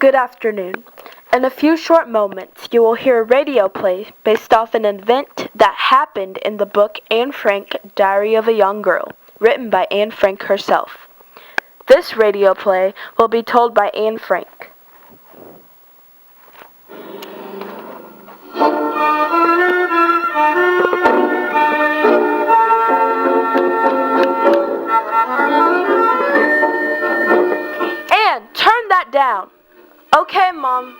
Good afternoon. In a few short moments, you will hear a radio play based off an event that happened in the book Anne Frank, Diary of a Young Girl, written by Anne Frank herself. This radio play will be told by Anne Frank. Anne, turn that down. Okay, Mom.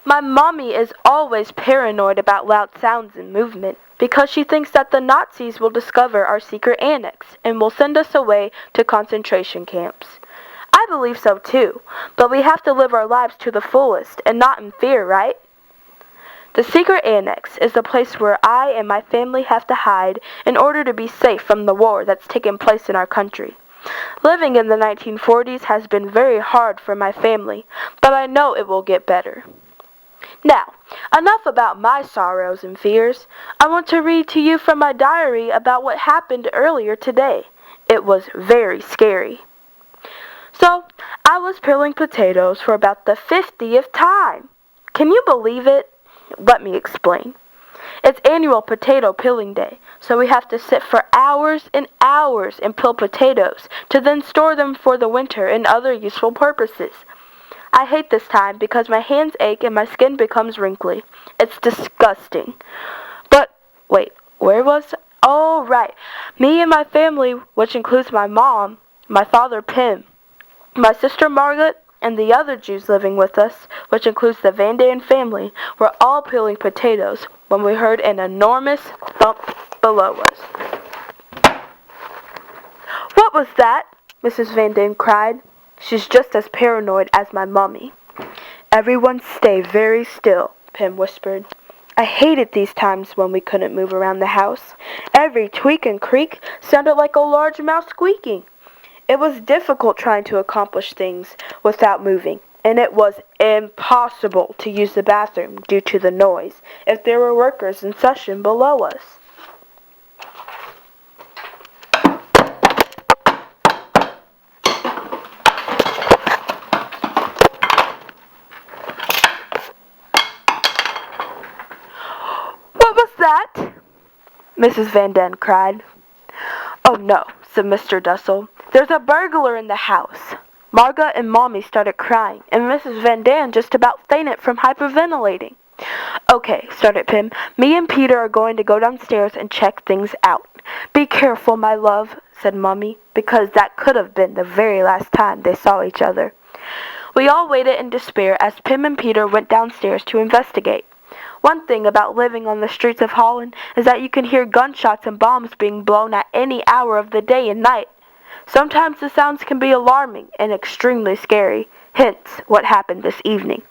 My mommy is always paranoid about loud sounds and movement because she thinks that the Nazis will discover our secret annex and will send us away to concentration camps. I believe so too, but we have to live our lives to the fullest and not in fear, right? The secret annex is the place where I and my family have to hide in order to be safe from the war that's taken place in our country. Living in the 1940s has been very hard for my family, but I know it will get better. Now, enough about my sorrows and fears. I want to read to you from my diary about what happened earlier today. It was very scary. So, I was peeling potatoes for about the 50th time. Can you believe it? Let me explain. It's annual potato peeling day, so we have to sit for hours and hours and peel potatoes to then store them for the winter and other useful purposes. I hate this time because my hands ache and my skin becomes wrinkly. It's disgusting. But, wait, where was I? Oh, right. Me and my family, which includes my mom, my father Pim, my sister Margaret, and the other Jews living with us, which includes the Van Daan family, were all peeling potatoes when we heard an enormous thump below us. What was that? Mrs. Van Daan cried. She's just as paranoid as my mummy. Everyone stay very still, Pim whispered. I hated these times when we couldn't move around the house. Every tweak and creak sounded like a large mouse squeaking. It was difficult trying to accomplish things without moving, and it was impossible to use the bathroom due to the noise if there were workers in session below us. What was that? Mrs. Van Daan cried. Oh no, said Mr. Dussel. There's a burglar in the house. Marga and Mommy started crying, and Mrs. Van Daan just about fainted from hyperventilating. Okay, started Pim. Me and Peter are going to go downstairs and check things out. Be careful, my love, said Mommy, because that could have been the very last time they saw each other. We all waited in despair as Pim and Peter went downstairs to investigate. One thing about living on the streets of Holland is that you can hear gunshots and bombs being blown at any hour of the day and night. Sometimes the sounds can be alarming and extremely scary, hence what happened this evening.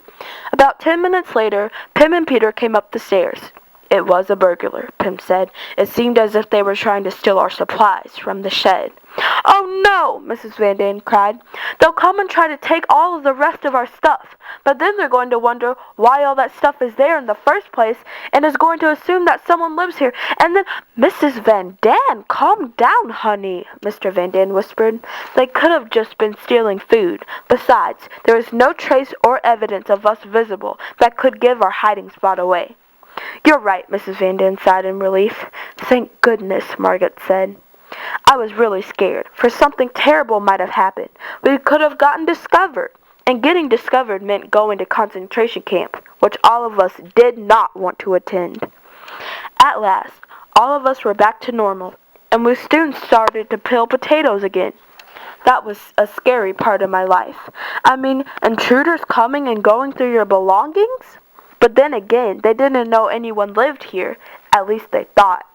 About 10 minutes later, Pim and Peter came up the stairs. It was a burglar, Pim said. It seemed as if they were trying to steal our supplies from the shed. Oh no, Mrs. Van Daan cried. They'll come and try to take all of the rest of our stuff, but then they're going to wonder why all that stuff is there in the first place and is going to assume that someone lives here. And then, Mrs. Van Daan, calm down, honey, Mr. Van Daan whispered. They could have just been stealing food. Besides, there is no trace or evidence of us visible that could give our hiding spot away. You're right, Mrs. Van Daan sighed in relief. Thank goodness, Margaret said. I was really scared, for something terrible might have happened. We could have gotten discovered, and getting discovered meant going to concentration camp, which all of us did not want to attend. At last, all of us were back to normal, and we soon started to peel potatoes again. That was a scary part of my life. I mean, intruders coming and going through your belongings? But then again, they didn't know anyone lived here, at least they thought.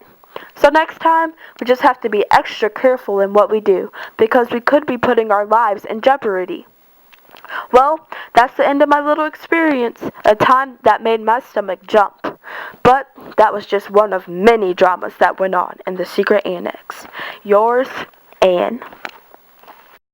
So next time, we just have to be extra careful in what we do, because we could be putting our lives in jeopardy. Well, that's the end of my little experience, a time that made my stomach jump. But that was just one of many dramas that went on in the secret annex. Yours, Anne.